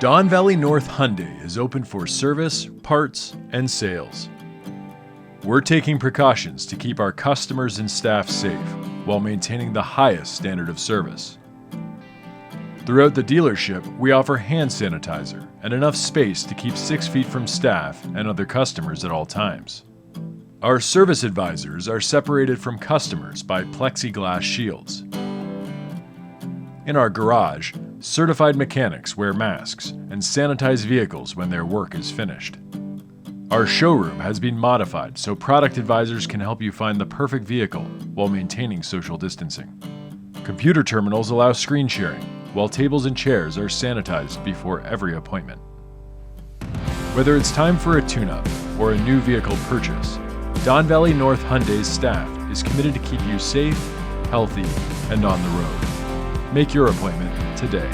Don Valley North Hyundai is open for service, parts, and sales. We're taking precautions to keep our customers and staff safe while maintaining the highest standard of service. Throughout the dealership, we offer hand sanitizer and enough space to keep 6 feet from staff and other customers at all times. Our service advisors are separated from customers by plexiglass shields. In our garage, certified mechanics wear masks and sanitize vehicles when their work is finished. Our showroom has been modified so product advisors can help you find the perfect vehicle while maintaining social distancing. Computer terminals allow screen sharing, while tables and chairs are sanitized before every appointment. Whether it's time for a tune-up or a new vehicle purchase, Don Valley North Hyundai's staff is committed to keep you safe, healthy, and on the road. Make your appointment today.